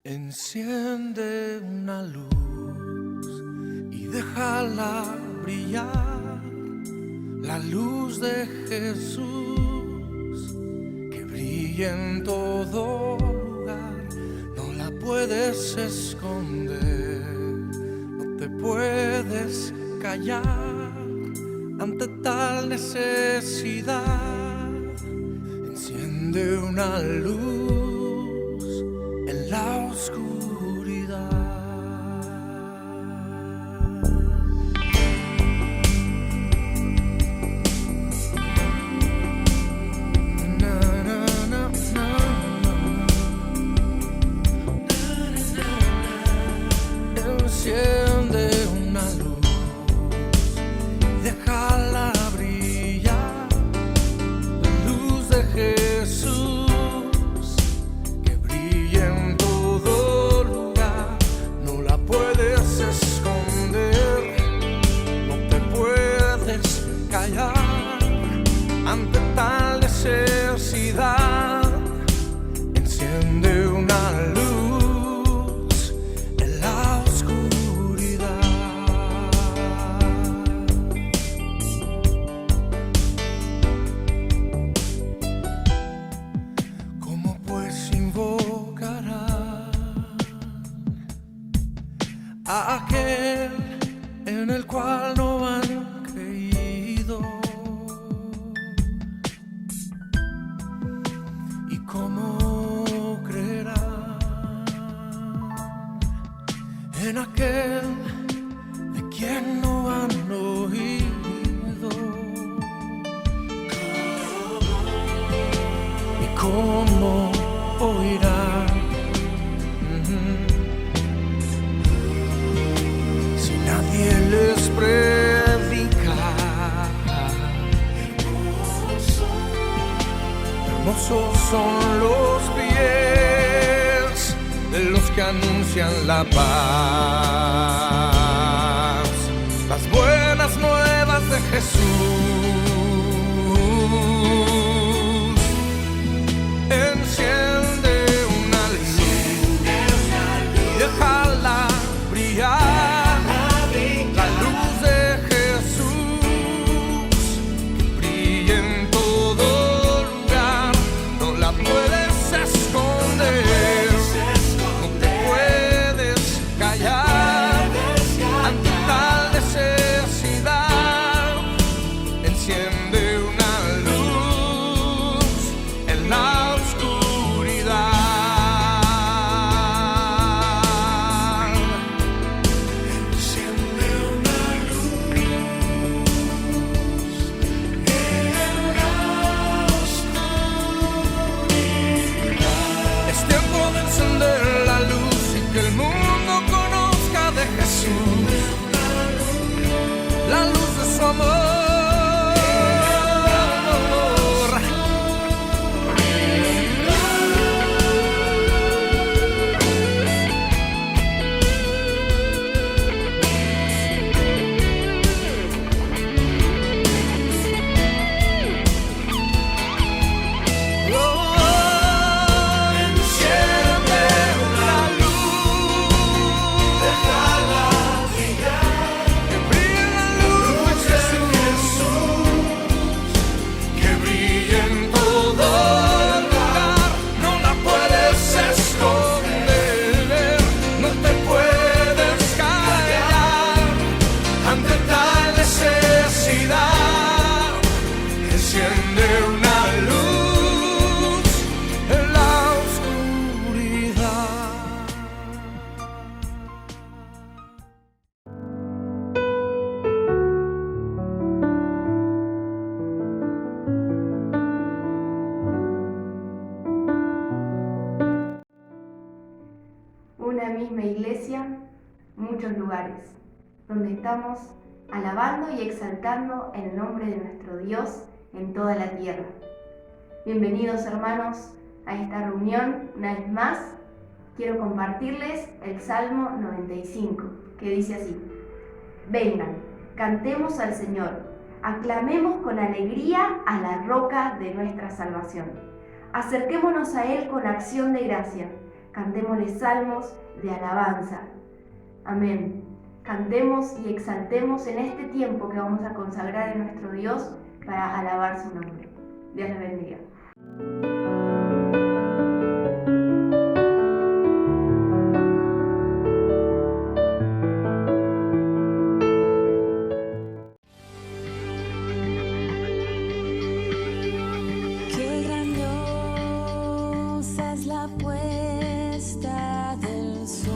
Enciende una luz y déjala brillar, la luz de Jesús que brilla en todo lugar. No la puedes esconder, no te puedes callar ante tal necesidad. Enciende una luz en la oscuridad. Na, na, na, na. Enciende una luz, déjala brillar, la luz de Jesús que brilla en todo lugar. No la puedes esconder, no te puedes callar ante tal necesidad. Enciende una luz en la oscuridad. ¿Cómo pues invocará a aquel en el cual no han creído? ¿Y cómo creerán en aquel de quien no han oído? ¿Y cómo oirán si nadie les predica? Hermosos son los pies de los que anuncian la paz, las buenas nuevas de Jesús. Enciende una luz y déjala brillar, la luz de Jesús que brilla en todo lugar. No la puedes esconder, no te puedes callar ante tal necesidad. Enciende una luz en la oscuridad. Enciende una luz en la oscuridad. Es tiempo de encender la luz y que el mundo conozca de Jesús, la luz de su amor. Enciende una luz, déjala brillar, que brille la luz de Jesús, que brille en todo lugar. No la puedes esconder, no te puedes callar ante tal necesidad. Enciende una luz en la oscuridad. Una misma iglesia, muchos lugares, donde estamos alabando y exaltando el nombre de nuestro Dios en toda la tierra. Bienvenidos, hermanos, a esta reunión. Una vez más, quiero compartirles el Salmo 95, que dice así: Vengan, cantemos al Señor, aclamemos con alegría a la roca de nuestra salvación. Acerquémonos a Él con acción de gracia, Cantémosle salmos de alabanza. Amén. Cantemos y exaltemos en este tiempo que vamos a consagrar a nuestro Dios para alabar su nombre. Dios les bendiga. Qué grandiosa es la puesta del sol.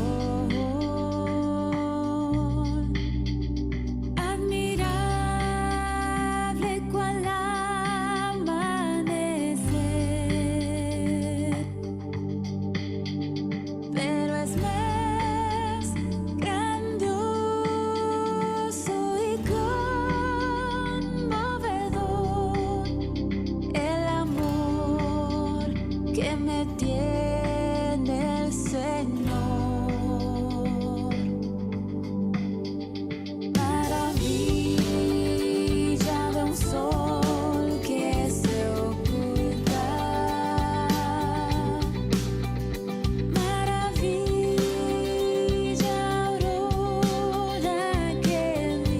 Que me tiene el Señor. Maravilla de un sol que se oculta. Maravilla aurora que vi.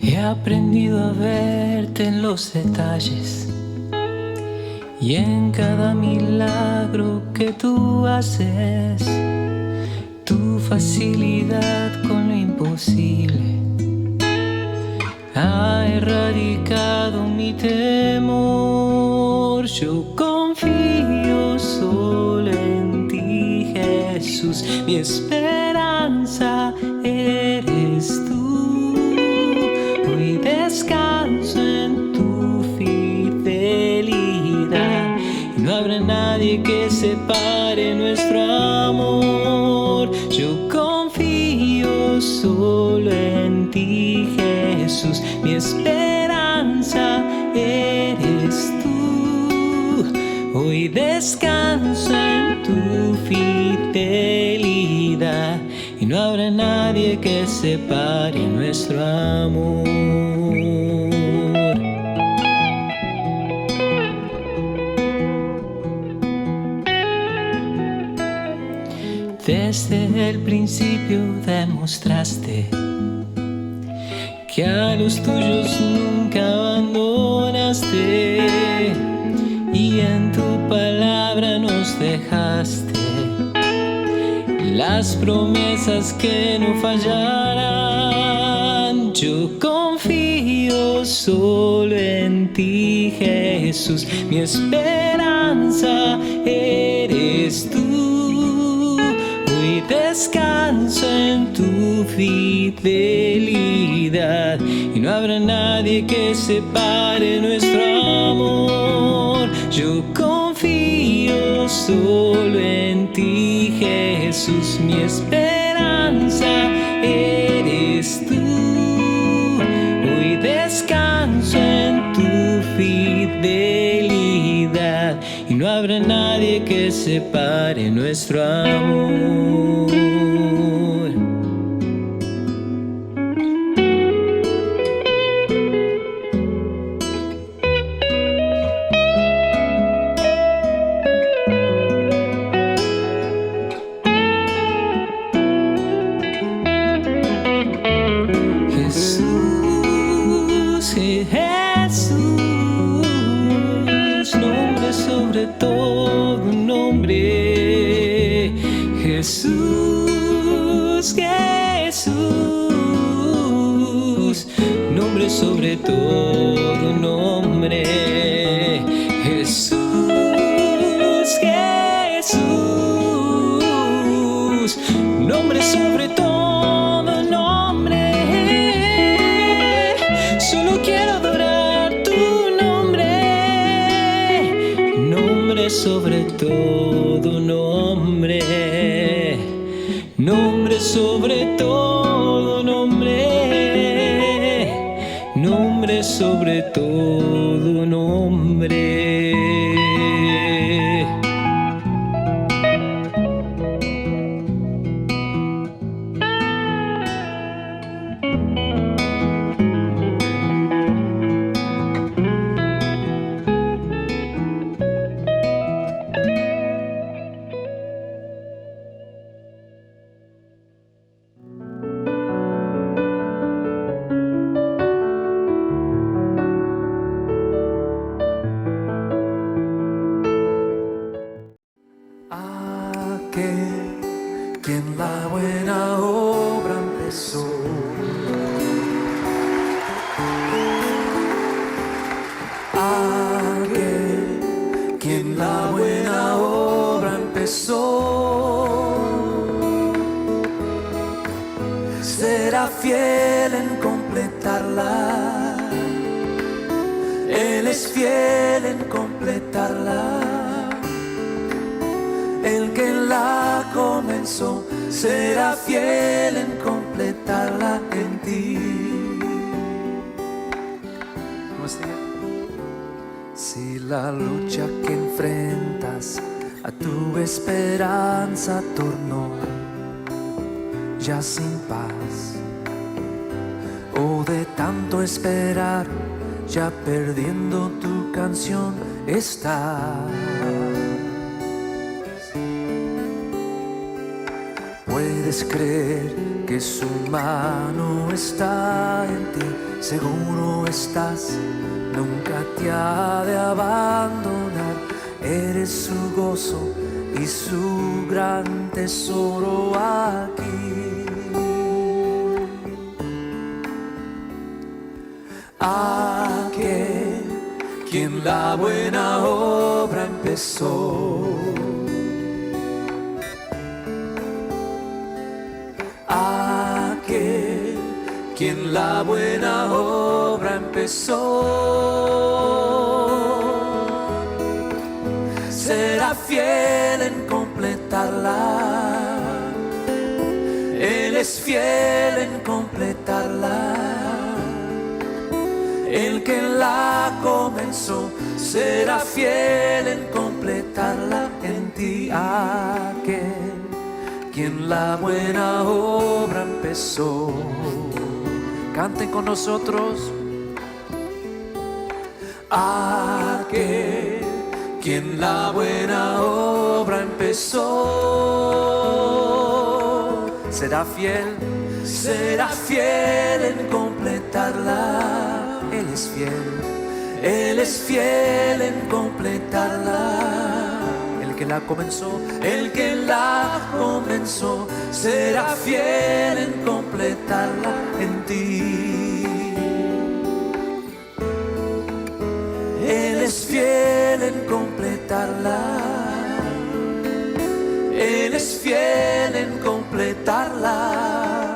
He aprendido a verte en los detalles y en cada milagro que tú haces. Tu facilidad con lo imposible ha erradicado mi temor. Yo confío solo en ti, Jesús, mi esperanza eres tú. Hoy descanso en tu fidelidad y no habrá nadie que separe nuestro amor. Yo confío solo en ti, Jesús, mi esperanza eres tú. Hoy descanso en tu fidelidad y no habrá nadie que separe nuestro amor. Desde el principio demostraste que a los tuyos nunca abandonaste, y en tu palabra nos dejaste las promesas que no fallarán. Yo confío solo en ti, Jesús, mi esperanza eres tú. Hoy descanso en tu fidelidad y no habrá nadie que separe nuestro amor. Yo confío solo en ti, Jesús, mi esperanza eres tú. Hoy descanso en tu fidelidad y no habrá nadie que separe nuestro amor. Sobre todo nombre, Jesús, Jesús, nombre sobre todo nombre, Jesús, Jesús, nombre sobre todo nombre. Solo quiero adorar tu nombre, nombre sobre todo nombre, nombre sobre todo nombre, nombre sobre todo nombre. Quien la buena obra empezó, quien la buena obra empezó, será fiel en completarla. Él es fiel en completarla. El que la comenzó será fiel en completarla en ti. Si la lucha que enfrentas a tu esperanza tornó ya sin paz, o de tanto esperar ya perdiendo tu canción estás, puedes creer que su mano está en ti, seguro estás, nunca te ha de abandonar. Eres su gozo y su gran tesoro aquí. Aquel quien la buena obra empezó, aquel quien la buena obra empezó, será fiel en completarla. Él es fiel en completarla. El que la comenzó será fiel en completarla en ti. Aquel quien la buena obra empezó. Canten con nosotros. Aquel quien la buena obra empezó, será fiel en completarla. Él es fiel en completarla. El que la comenzó, será fiel en completarla en ti. Él es fiel en completarla. Él es fiel en completarla.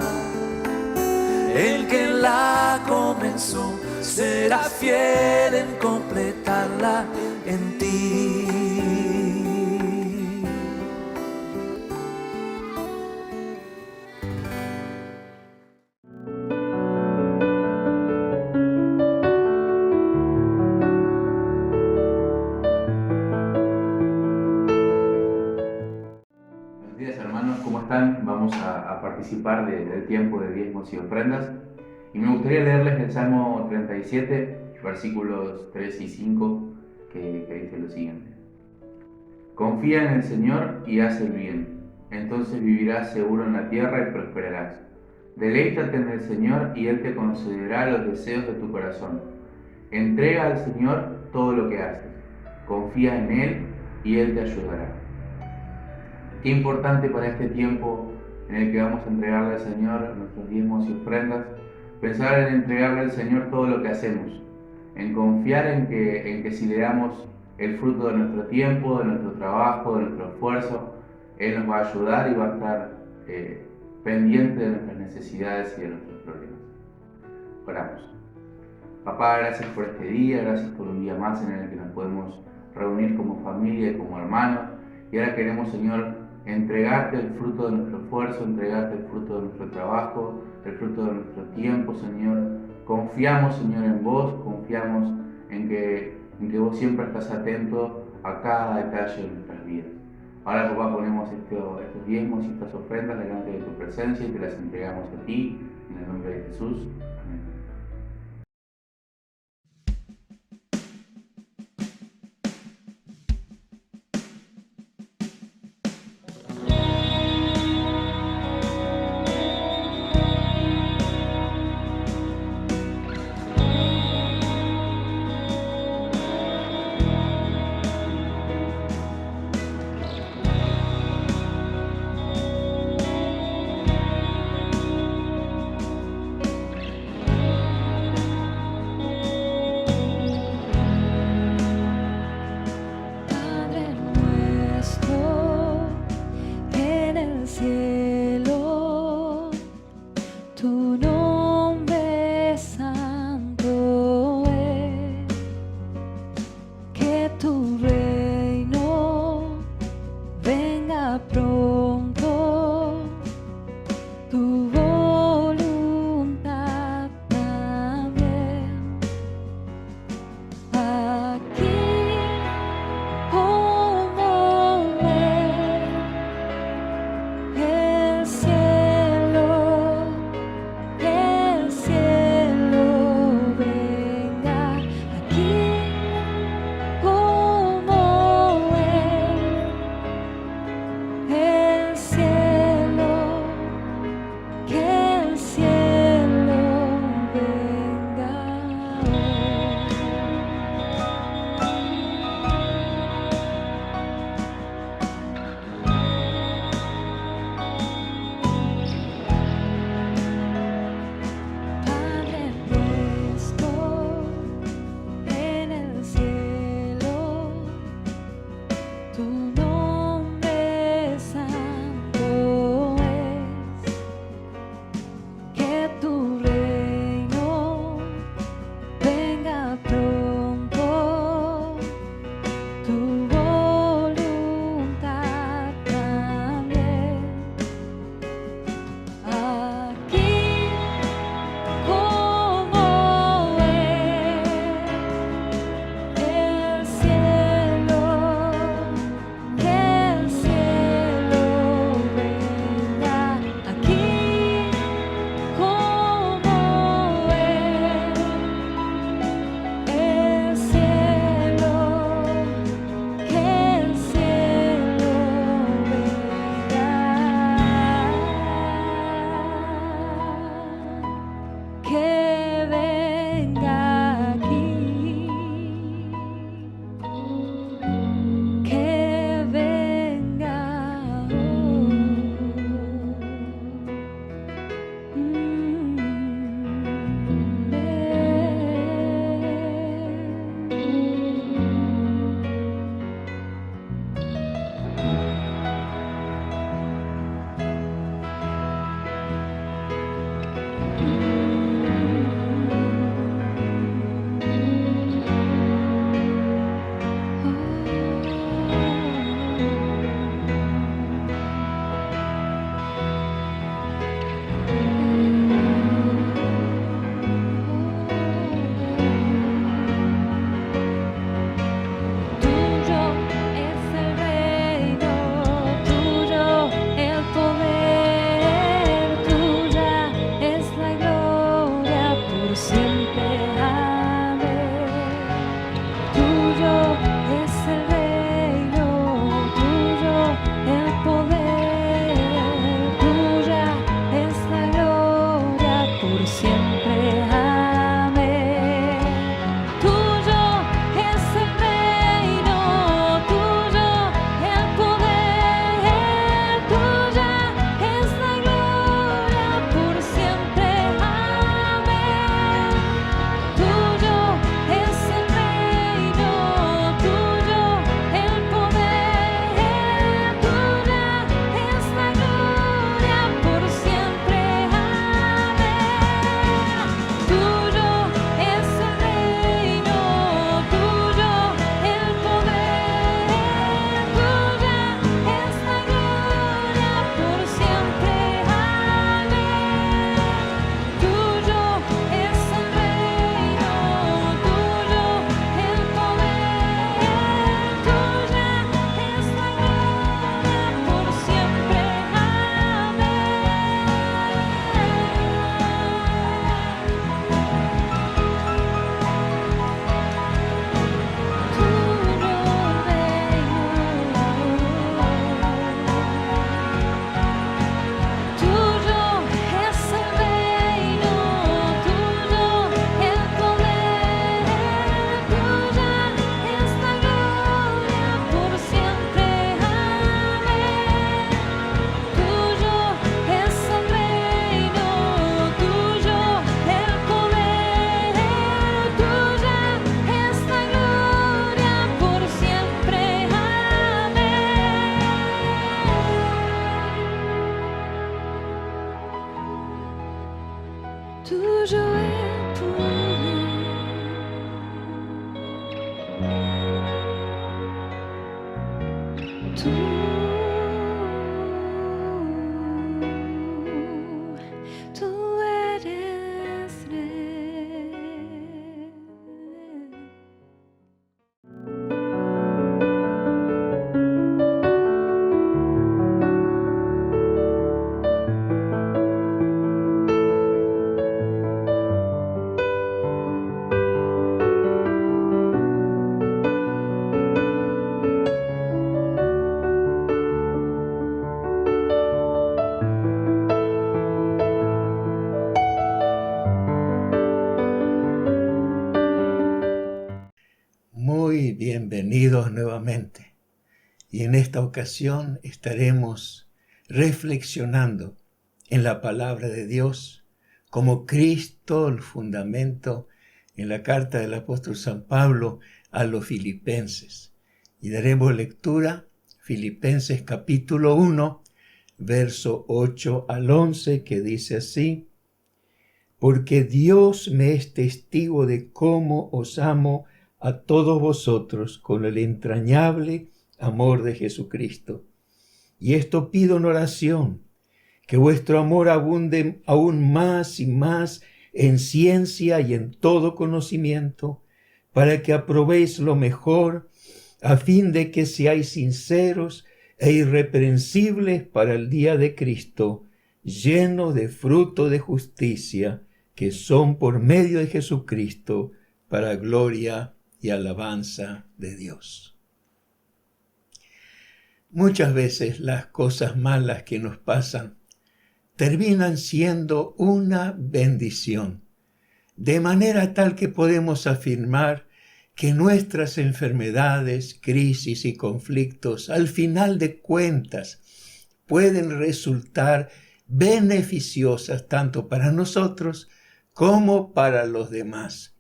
El que la comenzó será fiel en completarla en ti. Buenos días, hermanos, ¿cómo están? Vamos a participar del tiempo de diezmos y ofrendas. Y me gustaría leerles el Salmo 37, versículos 3 y 5, que dice lo siguiente. Confía en el Señor y haz el bien, entonces vivirás seguro en la tierra y prosperarás. Deleítate en el Señor y Él te concederá los deseos de tu corazón. Entrega al Señor todo lo que haces, confía en Él y Él te ayudará. Qué importante para este tiempo en el que vamos a entregarle al Señor nuestros diezmos y ofrendas, pensar en entregarle al Señor todo lo que hacemos, en confiar en que si le damos el fruto de nuestro tiempo, de nuestro trabajo, de nuestro esfuerzo, Él nos va a ayudar y va a estar pendiente de nuestras necesidades y de nuestros problemas. Oramos. Papá, gracias por este día, gracias por un día más en el que nos podemos reunir como familia y como hermanos. Y ahora queremos, Señor, entregarte el fruto de nuestro esfuerzo, entregarte el fruto de nuestro trabajo, el fruto de nuestro tiempo, Señor. Confiamos, Señor, en vos, confiamos en que vos siempre estás atento a cada detalle de nuestras vidas. Ahora, papá, ponemos estos diezmos y estas ofrendas delante de tu presencia y te las entregamos a ti, en el nombre de Jesús. Amén. Hey Tú eres Rey. Muy bienvenidos nuevamente. Y en esta ocasión estaremos reflexionando en la palabra de Dios como Cristo, el fundamento, en la carta del apóstol San Pablo a los Filipenses. Y daremos lectura Filipenses capítulo 1, verso 8 al 11, que dice así: porque Dios me es testigo de cómo os amo a todos vosotros con el entrañable amor de Jesucristo. Y esto pido en oración, que vuestro amor abunde aún más y más en ciencia y en todo conocimiento, para que aprobéis lo mejor, a fin de que seáis sinceros e irreprensibles para el día de Cristo, llenos de fruto de justicia, que son por medio de Jesucristo, para gloria y alabanza de Dios. Muchas veces las cosas malas que nos pasan terminan siendo una bendición, de manera tal que podemos afirmar que nuestras enfermedades, crisis y conflictos, al final de cuentas, pueden resultar beneficiosas tanto para nosotros como para los demás.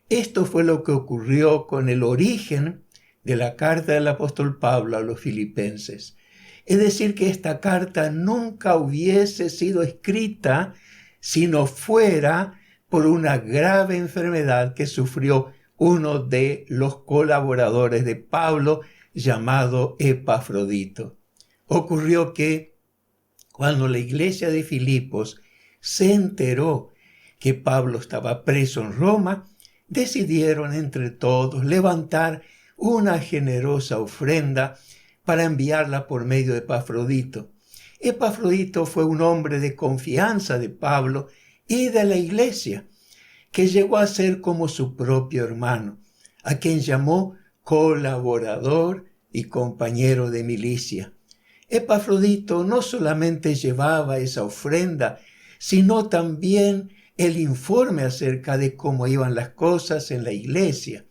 Esto fue lo que ocurrió con el origen de la carta del apóstol Pablo a los Filipenses. Es decir, que esta carta nunca hubiese sido escrita si no fuera por una grave enfermedad que sufrió uno de los colaboradores de Pablo, llamado Epafrodito. Ocurrió que cuando la iglesia de Filipos se enteró que Pablo estaba preso en Roma, decidieron entre todos levantar una generosa ofrenda para enviarla por medio de Epafrodito. Epafrodito fue un hombre de confianza de Pablo y de la iglesia, que llegó a ser como su propio hermano, a quien llamó colaborador y compañero de milicia. Epafrodito no solamente llevaba esa ofrenda, sino también el informe acerca de cómo iban las cosas en la iglesia.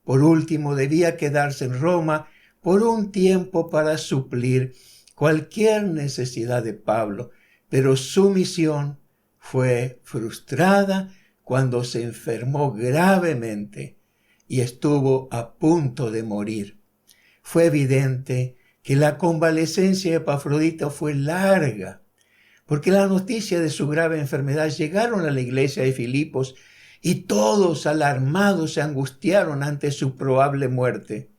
Por último, debía quedarse en Roma por un tiempo para suplir cualquier necesidad de Pablo, pero su misión fue frustrada cuando se enfermó gravemente y estuvo a punto de morir. Fue evidente que la convalecencia de Epafrodito fue larga, porque la noticia de su grave enfermedad llegaron a la iglesia de Filipos y todos, alarmados, se angustiaron ante su probable muerte.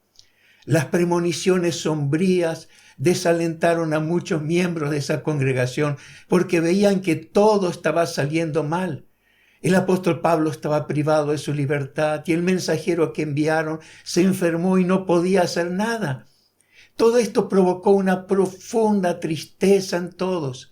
Las premoniciones sombrías desalentaron a muchos miembros de esa congregación porque veían que todo estaba saliendo mal. El apóstol Pablo estaba privado de su libertad y el mensajero que enviaron se enfermó y no podía hacer nada. Todo esto provocó una profunda tristeza en todos.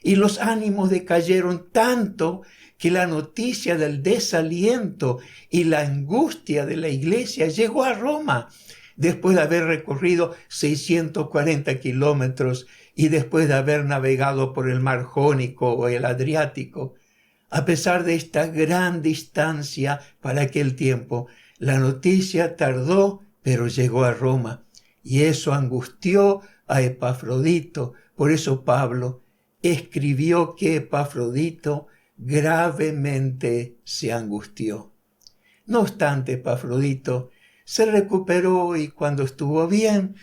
Y los ánimos decayeron tanto que la noticia del desaliento y la angustia de la iglesia llegó a Roma, después de haber recorrido 640 kilómetros y después de haber navegado por el mar Jónico o el Adriático. A pesar de esta gran distancia para aquel tiempo, la noticia tardó, pero llegó a Roma. Y eso angustió a Epafrodito. Por eso Pablo escribió que Epafrodito gravemente se angustió. No obstante, Epafrodito se recuperó y cuando estuvo bien,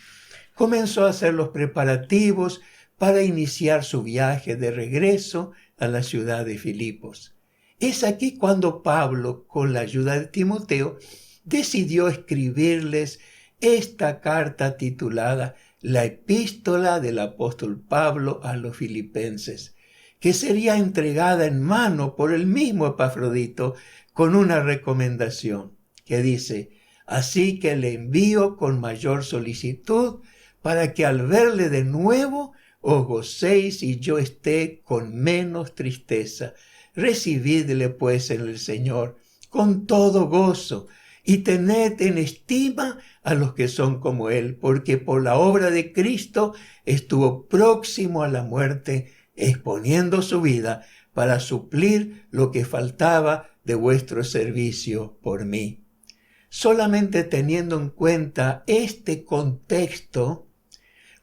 comenzó a hacer los preparativos para iniciar su viaje de regreso a la ciudad de Filipos. Es aquí cuando Pablo, con la ayuda de Timoteo, decidió escribirles esta carta titulada la epístola del apóstol Pablo a los filipenses, que sería entregada en mano por el mismo Epafrodito con una recomendación que dice: así que le envío con mayor solicitud para que al verle de nuevo os gocéis y yo esté con menos tristeza. Recibidle pues en el Señor con todo gozo y tened en estima a los que son como Él, porque por la obra de Cristo estuvo próximo a la muerte, exponiendo su vida para suplir lo que faltaba de vuestro servicio por mí. Solamente teniendo en cuenta este contexto,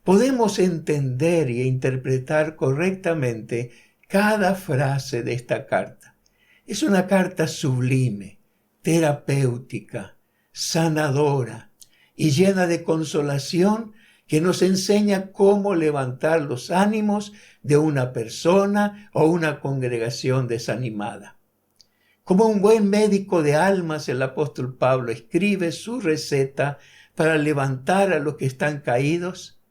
podemos entender e interpretar correctamente cada frase de esta carta. Es una carta sublime, terapéutica, sanadora y llena de consolación que nos enseña cómo levantar los ánimos de una persona o una congregación desanimada. Como un buen médico de almas, el apóstol Pablo escribe su receta para levantar a los que están caídos,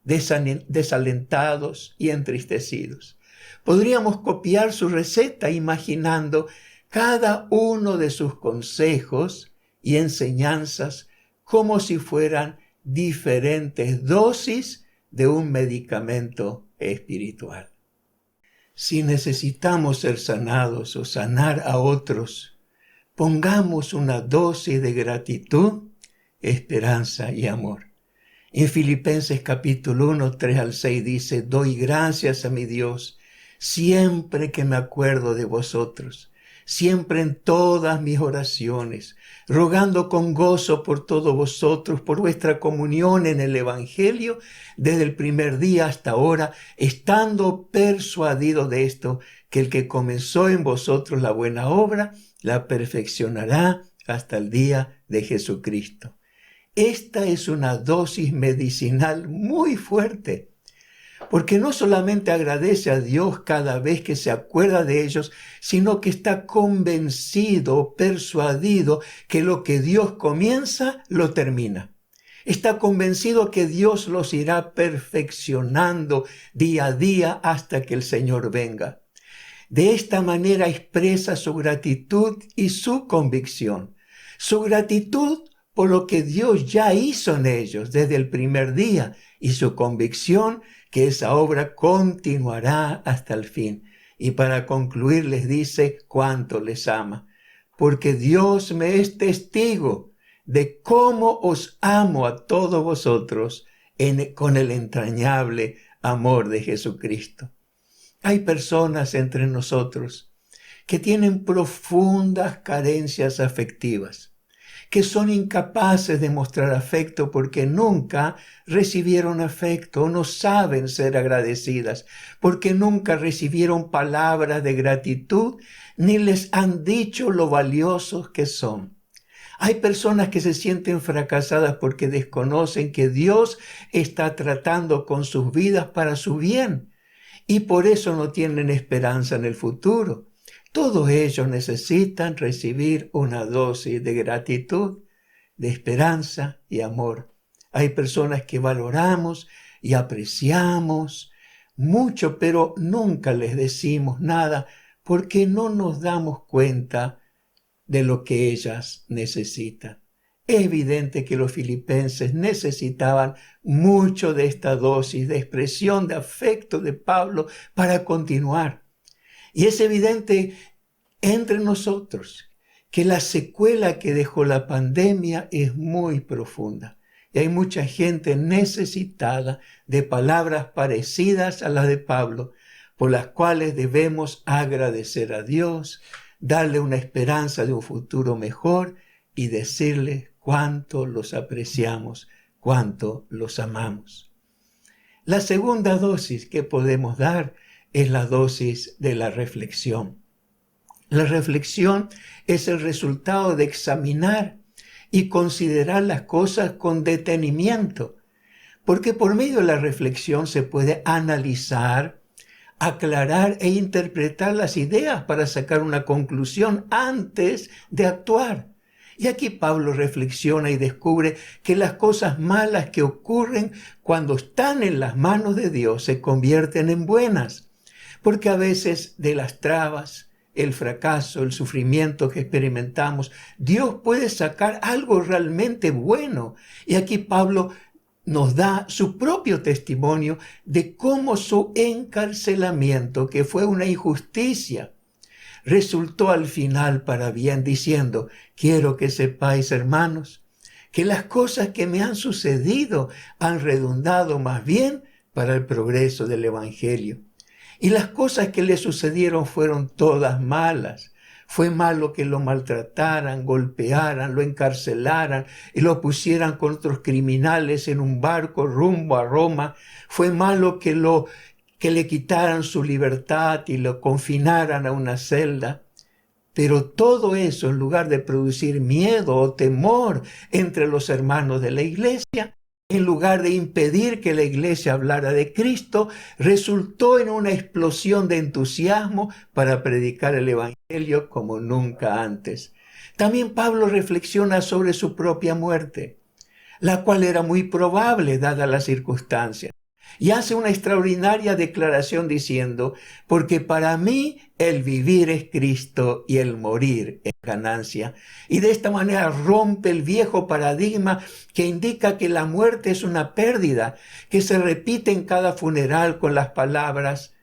desalentados y entristecidos. Podríamos copiar su receta imaginando cada uno de sus consejos y enseñanzas como si fueran diferentes dosis de un medicamento espiritual. Si necesitamos ser sanados o sanar a otros, pongamos una dosis de gratitud, esperanza y amor. En Filipenses capítulo 1, 3 al 6 dice: doy gracias a mi Dios siempre que me acuerdo de vosotros, siempre en todas mis oraciones, rogando con gozo por todos vosotros, por vuestra comunión en el Evangelio, desde el primer día hasta ahora, estando persuadido de esto, que el que comenzó en vosotros la buena obra, la perfeccionará hasta el día de Jesucristo. Esta es una dosis medicinal muy fuerte, porque no solamente agradece a Dios cada vez que se acuerda de ellos, sino que está convencido, persuadido que lo que Dios comienza, lo termina. Está convencido que Dios los irá perfeccionando día a día hasta que el Señor venga. De esta manera expresa su gratitud y su convicción. Su gratitud por lo que Dios ya hizo en ellos desde el primer día y su convicción que esa obra continuará hasta el fin. Y para concluir les dice cuánto les ama, porque Dios me es testigo de cómo os amo a todos vosotros con el entrañable amor de Jesucristo. Hay personas entre nosotros que tienen profundas carencias afectivas, que son incapaces de mostrar afecto porque nunca recibieron afecto o no saben ser agradecidas, porque nunca recibieron palabras de gratitud ni les han dicho lo valiosos que son. Hay personas que se sienten fracasadas porque desconocen que Dios está tratando con sus vidas para su bien y por eso no tienen esperanza en el futuro. Todos ellos necesitan recibir una dosis de gratitud, de esperanza y amor. Hay personas que valoramos y apreciamos mucho, pero nunca les decimos nada porque no nos damos cuenta de lo que ellas necesitan. Es evidente que los filipenses necesitaban mucho de esta dosis de expresión de afecto de Pablo para continuar. Y es evidente entre nosotros que la secuela que dejó la pandemia es muy profunda. Y hay mucha gente necesitada de palabras parecidas a las de Pablo, por las cuales debemos agradecer a Dios, darle una esperanza de un futuro mejor y decirle cuánto los apreciamos, cuánto los amamos. La segunda dosis que podemos dar es la dosis de la reflexión. La reflexión es el resultado de examinar y considerar las cosas con detenimiento, porque por medio de la reflexión se puede analizar, aclarar e interpretar las ideas para sacar una conclusión antes de actuar. Y aquí Pablo reflexiona y descubre que las cosas malas que ocurren cuando están en las manos de Dios se convierten en buenas. Porque a veces de las trabas, el fracaso, el sufrimiento que experimentamos, Dios puede sacar algo realmente bueno. Y aquí Pablo nos da su propio testimonio de cómo su encarcelamiento, que fue una injusticia, resultó al final para bien, diciendo: quiero que sepáis, hermanos, que las cosas que me han sucedido han redundado más bien para el progreso del Evangelio. Y las cosas que le sucedieron fueron todas malas. Fue malo que lo maltrataran, golpearan, lo encarcelaran y lo pusieran con otros criminales en un barco rumbo a Roma. Fue malo que le quitaran su libertad y lo confinaran a una celda. Pero todo eso, en lugar de producir miedo o temor entre los hermanos de la iglesia, en lugar de impedir que la iglesia hablara de Cristo, resultó en una explosión de entusiasmo para predicar el Evangelio como nunca antes. También Pablo reflexiona sobre su propia muerte, la cual era muy probable dadas las circunstancias. Y hace una extraordinaria declaración diciendo: porque para mí el vivir es Cristo y el morir es ganancia. Y de esta manera rompe el viejo paradigma que indica que la muerte es una pérdida, que se repite en cada funeral con las palabras: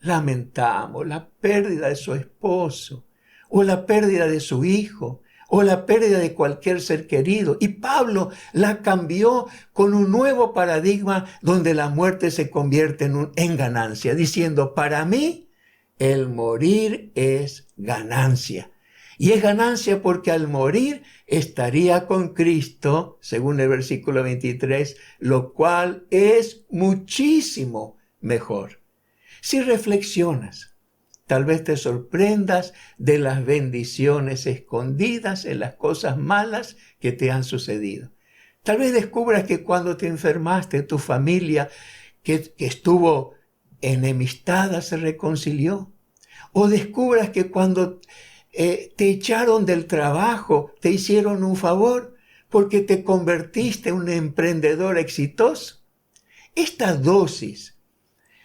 lamentamos la pérdida de su esposo, o la pérdida de su hijo, o la pérdida de cualquier ser querido. Y Pablo la cambió con un nuevo paradigma donde la muerte se convierte en ganancia, diciendo: para mí el morir es ganancia. Y es ganancia porque al morir estaría con Cristo, según el versículo 23, lo cual es muchísimo mejor. Si reflexionas, tal vez te sorprendas de las bendiciones escondidas en las cosas malas que te han sucedido. Tal vez descubras que cuando te enfermaste, tu familia que estuvo enemistada se reconcilió. O descubras que cuando te echaron del trabajo, te hicieron un favor porque te convertiste en un emprendedor exitoso. Esta dosis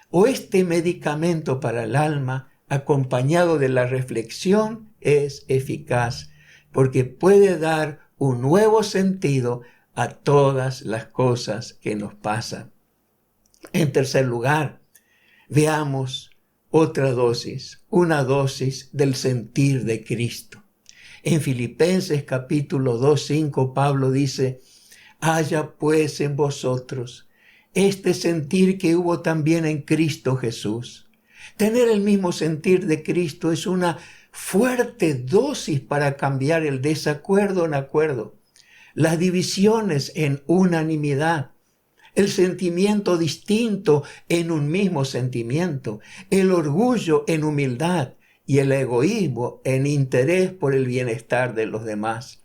o este medicamento para el alma, acompañado de la reflexión, es eficaz porque puede dar un nuevo sentido a todas las cosas que nos pasan. En tercer lugar, veamos otra dosis, una dosis del sentir de Cristo. En Filipenses capítulo 2:5, Pablo dice: haya pues en vosotros este sentir que hubo también en Cristo Jesús. Tener el mismo sentir de Cristo es una fuerte dosis para cambiar el desacuerdo en acuerdo, las divisiones en unanimidad, el sentimiento distinto en un mismo sentimiento, el orgullo en humildad y el egoísmo en interés por el bienestar de los demás.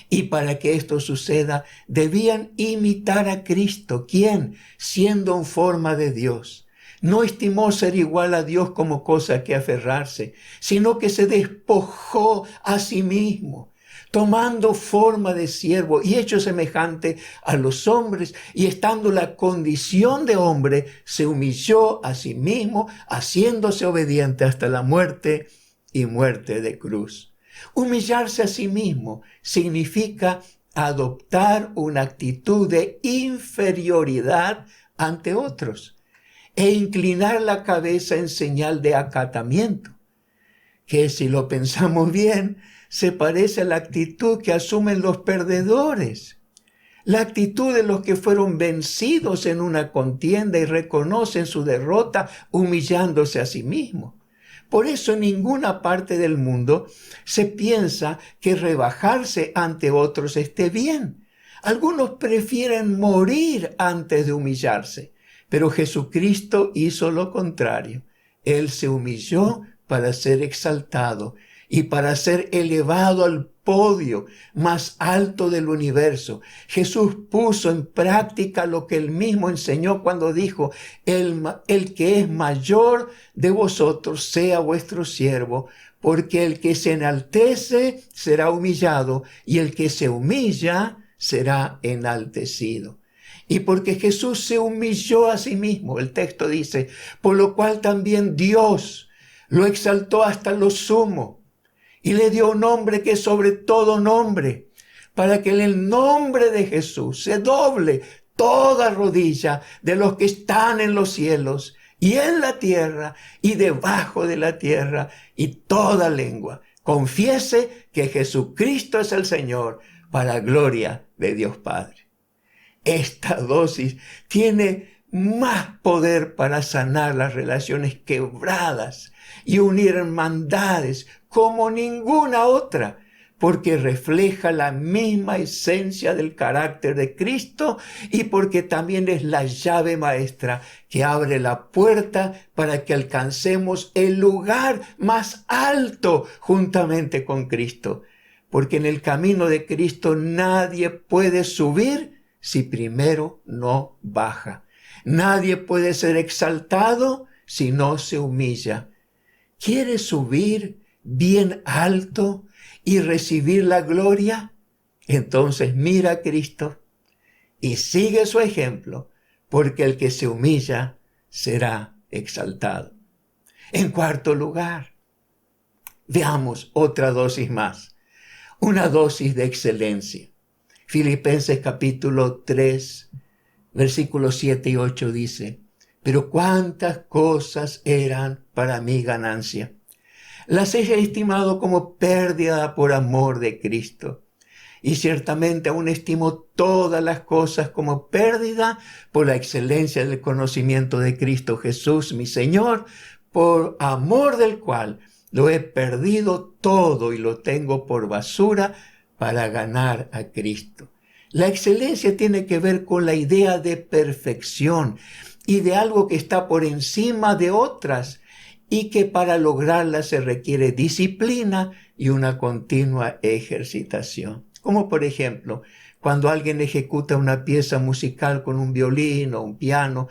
Y para que esto suceda, debían imitar a Cristo, quien, siendo en forma de Dios, no estimó ser igual a Dios como cosa que aferrarse, sino que se despojó a sí mismo, tomando forma de siervo y hecho semejante a los hombres, y estando la condición de hombre, se humilló a sí mismo, haciéndose obediente hasta la muerte y muerte de cruz. Humillarse a sí mismo significa adoptar una actitud de inferioridad ante otros e inclinar la cabeza en señal de acatamiento, que si lo pensamos bien, se parece a la actitud que asumen los perdedores, la actitud de los que fueron vencidos en una contienda y reconocen su derrota humillándose a sí mismos. Por eso en ninguna parte del mundo se piensa que rebajarse ante otros esté bien. Algunos prefieren morir antes de humillarse, pero Jesucristo hizo lo contrario. Él se humilló para ser exaltado y para ser elevado al podio más alto del universo. Jesús puso en práctica lo que él mismo enseñó cuando dijo: el que es mayor de vosotros sea vuestro siervo, porque el que se enaltece será humillado y el que se humilla será enaltecido. Y porque Jesús se humilló a sí mismo, el texto dice, por lo cual también Dios lo exaltó hasta lo sumo y le dio un nombre que es sobre todo nombre, para que en el nombre de Jesús se doble toda rodilla de los que están en los cielos y en la tierra y debajo de la tierra, y toda lengua confiese que Jesucristo es el Señor, para gloria de Dios Padre. Esta dosis tiene más poder para sanar las relaciones quebradas y unir hermandades como ninguna otra, porque refleja la misma esencia del carácter de Cristo y porque también es la llave maestra que abre la puerta para que alcancemos el lugar más alto juntamente con Cristo. Porque en el camino de Cristo nadie puede subir si primero no baja. Nadie puede ser exaltado si no se humilla. ¿Quieres subir bien alto y recibir la gloria? Entonces mira a Cristo y sigue su ejemplo, porque el que se humilla será exaltado. En cuarto lugar, veamos otra dosis más, una dosis de excelencia. Filipenses capítulo 3, versículos 7 y 8 dice, pero cuántas cosas eran para mí ganancia. Las he estimado como pérdida por amor de Cristo. Y ciertamente aún estimo todas las cosas como pérdida por la excelencia del conocimiento de Cristo Jesús, mi Señor, por amor del cual lo he perdido todo y lo tengo por basura para ganar a Cristo. La excelencia tiene que ver con la idea de perfección y de algo que está por encima de otras, y que para lograrla se requiere disciplina y una continua ejercitación. Como por ejemplo, cuando alguien ejecuta una pieza musical con un violín o un piano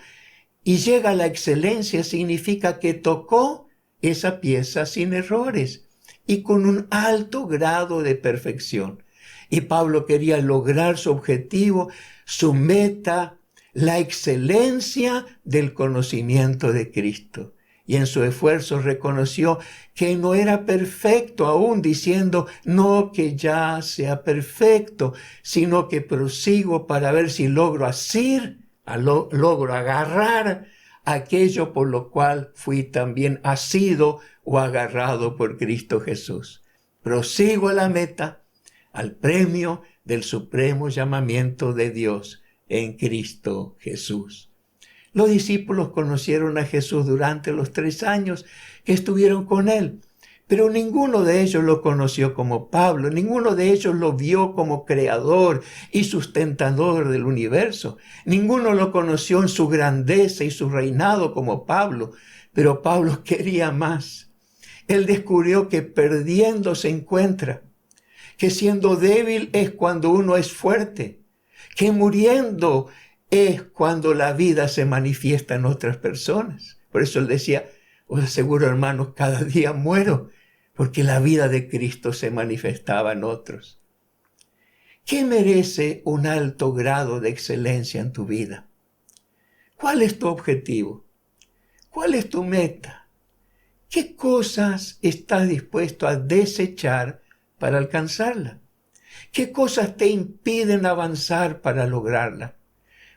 y llega a la excelencia, significa que tocó esa pieza sin errores y con un alto grado de perfección. Y Pablo quería lograr su objetivo, su meta, la excelencia del conocimiento de Cristo. Y en su esfuerzo reconoció que no era perfecto aún, diciendo, no que ya sea perfecto, sino que prosigo para ver si logro logro agarrar aquello por lo cual fui también asido o agarrado por Cristo Jesús. Prosigo a la meta, al premio del supremo llamamiento de Dios en Cristo Jesús. Los discípulos conocieron a Jesús durante los 3 años que estuvieron con él, pero ninguno de ellos lo conoció como Pablo, ninguno de ellos lo vio como creador y sustentador del universo, ninguno lo conoció en su grandeza y su reinado como Pablo, pero Pablo quería más. Él descubrió que perdiendo se encuentra, que siendo débil es cuando uno es fuerte, que muriendo es cuando la vida se manifiesta en otras personas. Por eso él decía, os aseguro, hermanos, cada día muero, porque la vida de Cristo se manifestaba en otros. ¿Qué merece un alto grado de excelencia en tu vida? ¿Cuál es tu objetivo? ¿Cuál es tu meta? ¿Qué cosas estás dispuesto a desechar para alcanzarla? ¿Qué cosas te impiden avanzar para lograrla?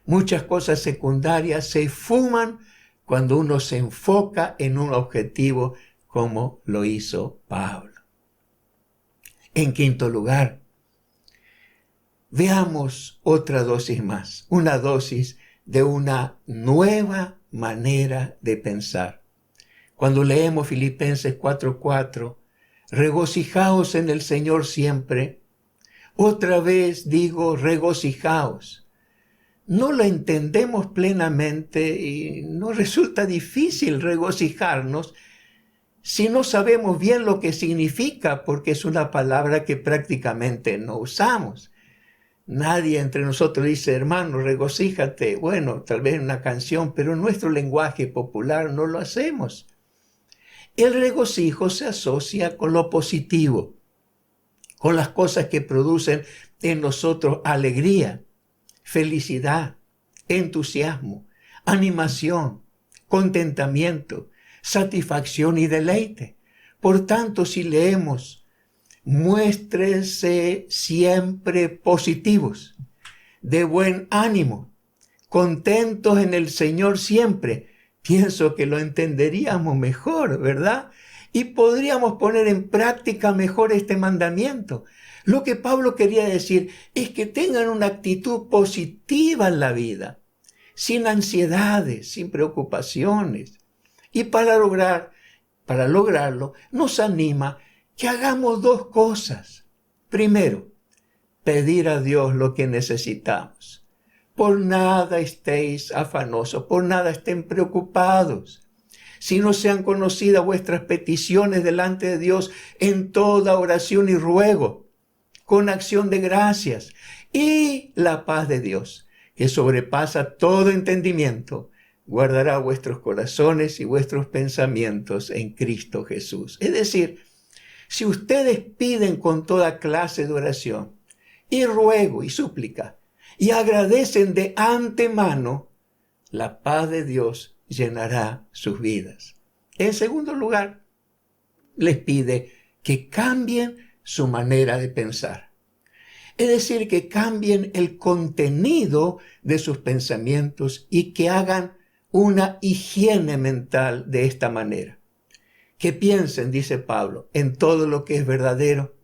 Muchas cosas secundarias se fuman cuando uno se enfoca en un objetivo como lo hizo Pablo. En quinto lugar, veamos otra dosis más, una dosis de una nueva manera de pensar. Cuando leemos Filipenses 4:4, regocijaos en el Señor siempre. Otra vez digo, regocijaos. No lo entendemos plenamente y nos resulta difícil regocijarnos si no sabemos bien lo que significa, porque es una palabra que prácticamente no usamos. Nadie entre nosotros dice, hermano, regocíjate. Bueno, tal vez en una canción, pero en nuestro lenguaje popular no lo hacemos. El regocijo se asocia con lo positivo, con las cosas que producen en nosotros alegría, felicidad, entusiasmo, animación, contentamiento, satisfacción y deleite. Por tanto, si leemos, muéstrense siempre positivos, de buen ánimo, contentos en el Señor siempre, pienso que lo entenderíamos mejor, ¿verdad? Y podríamos poner en práctica mejor este mandamiento. Lo que Pablo quería decir es que tengan una actitud positiva en la vida, sin ansiedades, sin preocupaciones. Y para lograrlo, nos anima que hagamos dos cosas. Primero, pedir a Dios lo que necesitamos. Por nada estéis afanosos, por nada estén preocupados. Si no sean conocidas vuestras peticiones delante de Dios en toda oración y ruego, con acción de gracias, y la paz de Dios, que sobrepasa todo entendimiento, guardará vuestros corazones y vuestros pensamientos en Cristo Jesús. Es decir, si ustedes piden con toda clase de oración, y ruego y súplica, y agradecen de antemano, la paz de Dios llenará sus vidas. En segundo lugar, les pide que cambien su manera de pensar. Es decir, que cambien el contenido de sus pensamientos y que hagan una higiene mental de esta manera. Que piensen, dice Pablo, en todo lo que es verdadero,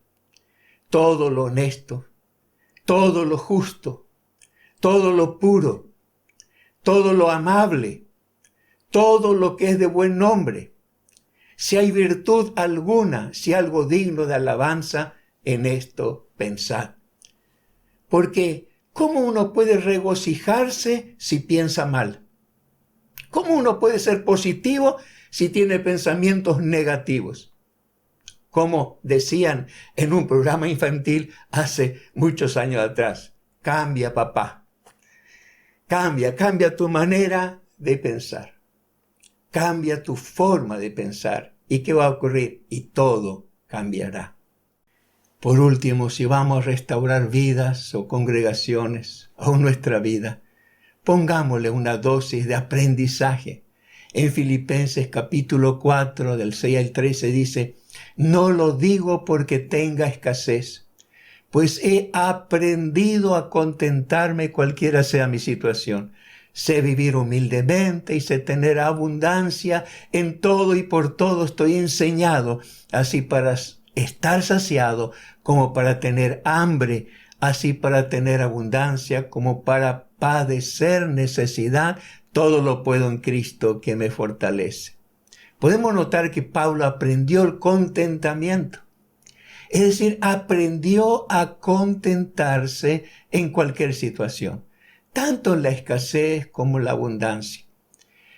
todo lo honesto, todo lo justo, todo lo puro, todo lo amable, todo lo que es de buen nombre. Si hay virtud alguna, si algo digno de alabanza, en esto pensad. Porque, ¿cómo uno puede regocijarse si piensa mal? ¿Cómo uno puede ser positivo si tiene pensamientos negativos? Como decían en un programa infantil hace muchos años atrás, cambia papá, cambia tu manera de pensar, cambia tu forma de pensar. ¿Y qué va a ocurrir? Y todo cambiará. Por último, si vamos a restaurar vidas o congregaciones o nuestra vida, pongámosle una dosis de aprendizaje. En Filipenses capítulo 4, del 6 al 13 dice, no lo digo porque tenga escasez, pues he aprendido a contentarme cualquiera sea mi situación. Sé vivir humildemente y sé tener abundancia en todo y por todo estoy enseñado, así para estar saciado como para tener hambre, así para tener abundancia como para padecer necesidad. Todo lo puedo en Cristo que me fortalece. Podemos notar que Pablo aprendió el contentamiento. Es decir, aprendió a contentarse en cualquier situación, tanto en la escasez como en la abundancia.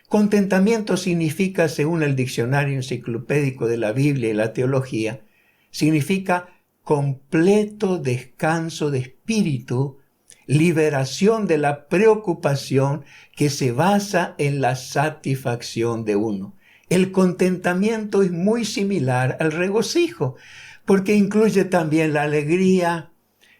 Contentamiento significa, según el diccionario enciclopédico de la Biblia y la teología, significa completo descanso de espíritu, liberación de la preocupación que se basa en la satisfacción de uno. El contentamiento es muy similar al regocijo, porque incluye también la alegría,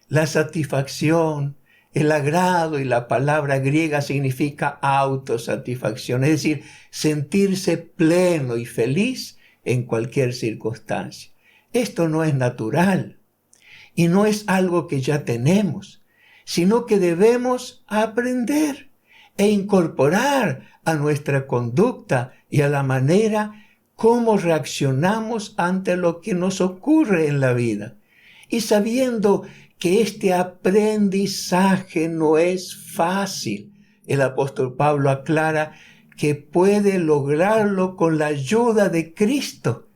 la satisfacción, el agrado, y la palabra griega significa autosatisfacción, es decir, sentirse pleno y feliz en cualquier circunstancia. Esto no es natural y no es algo que ya tenemos, sino que debemos aprender e incorporar a nuestra conducta y a la manera como reaccionamos ante lo que nos ocurre en la vida. Y sabiendo que este aprendizaje no es fácil, el apóstol Pablo aclara que puede lograrlo con la ayuda de Cristo,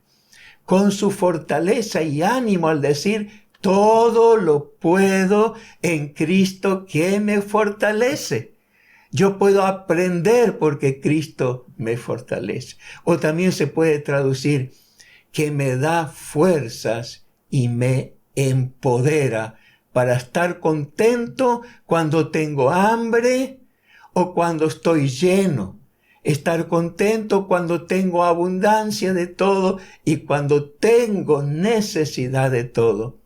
con su fortaleza y ánimo al decir, todo lo puedo en Cristo que me fortalece. Yo puedo aprender porque Cristo me fortalece. O también se puede traducir que me da fuerzas y me empodera para estar contento cuando tengo hambre o cuando estoy lleno. estar contento cuando tengo abundancia de todo y cuando tengo necesidad de todo.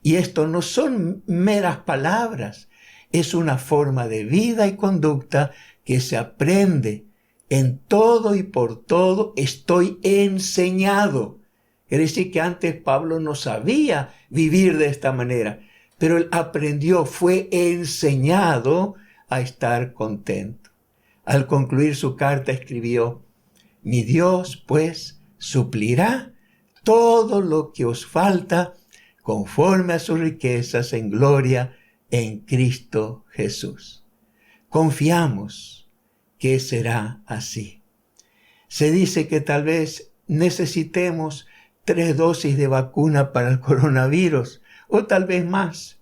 Y esto no son meras palabras, es una forma de vida y conducta que se aprende. En todo y por todo estoy enseñado. Quiere decir que antes Pablo no sabía vivir de esta manera, pero él aprendió, fue enseñado a estar contento. Al concluir su carta escribió: mi Dios, pues, suplirá todo lo que os falta conforme a sus riquezas en gloria en Cristo Jesús. Confiamos que será así. Se dice que tal vez necesitemos 3 dosis de vacuna para el coronavirus, o tal vez más.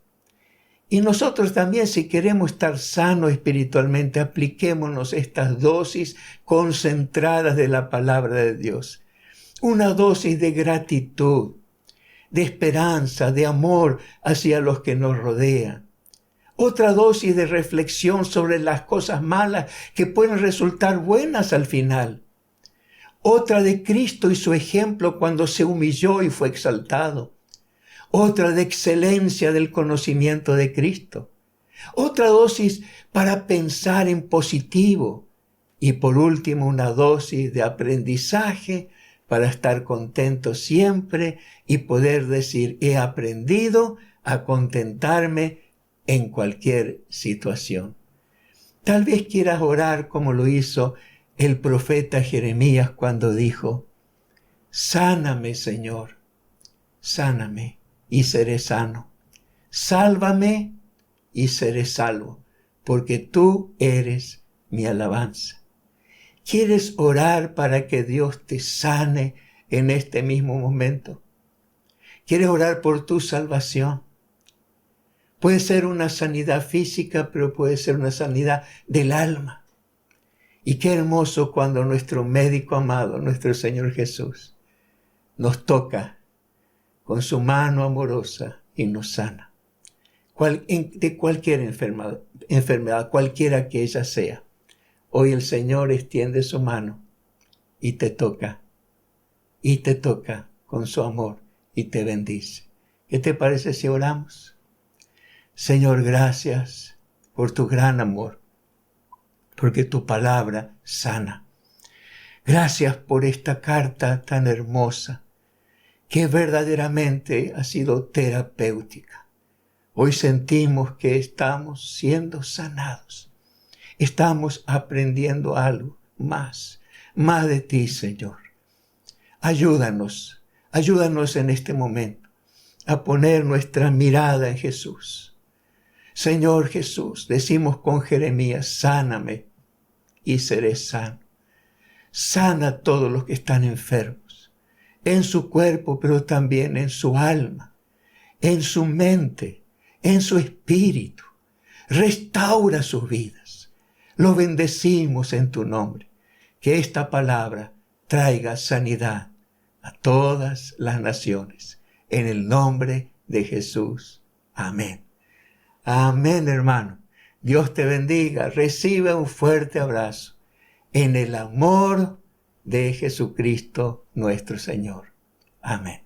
Y nosotros también, si queremos estar sanos espiritualmente, apliquémonos estas dosis concentradas de la palabra de Dios. Una dosis de gratitud, de esperanza, de amor hacia los que nos rodean. Otra dosis de reflexión sobre las cosas malas que pueden resultar buenas al final. Otra de Cristo y su ejemplo cuando se humilló y fue exaltado. Otra de excelencia del conocimiento de Cristo. Otra dosis para pensar en positivo. Y por último, una dosis de aprendizaje para estar contento siempre y poder decir: he aprendido a contentarme en cualquier situación. Tal vez quieras orar como lo hizo el profeta Jeremías cuando dijo: sáname, Señor, sáname y seré sano. Sálvame y seré salvo, porque tú eres mi alabanza. ¿Quieres orar para que Dios te sane en este mismo momento? ¿Quieres orar por tu salvación? Puede ser una sanidad física, pero puede ser una sanidad del alma. Y qué hermoso cuando nuestro médico amado, nuestro Señor Jesús, nos toca con su mano amorosa y nos sana. De cualquier enfermedad, cualquiera que ella sea. Hoy el Señor extiende su mano y te toca con su amor y te bendice. ¿Qué te parece si oramos? Señor, gracias por tu gran amor, porque tu palabra sana. Gracias por esta carta tan hermosa, que verdaderamente ha sido terapéutica. Hoy sentimos que estamos siendo sanados. Estamos aprendiendo algo más de ti, Señor. Ayúdanos en este momento a poner nuestra mirada en Jesús. Señor Jesús, decimos con Jeremías: sáname y seré sano. Sana a todos los que están enfermos, en su cuerpo, pero también en su alma, en su mente, en su espíritu. Restaura sus vidas. Lo bendecimos en tu nombre. Que esta palabra traiga sanidad a todas las naciones. En el nombre de Jesús. Amén. Amén, hermano. Dios te bendiga. Recibe un fuerte abrazo en el amor de Jesucristo nuestro Señor. Amén.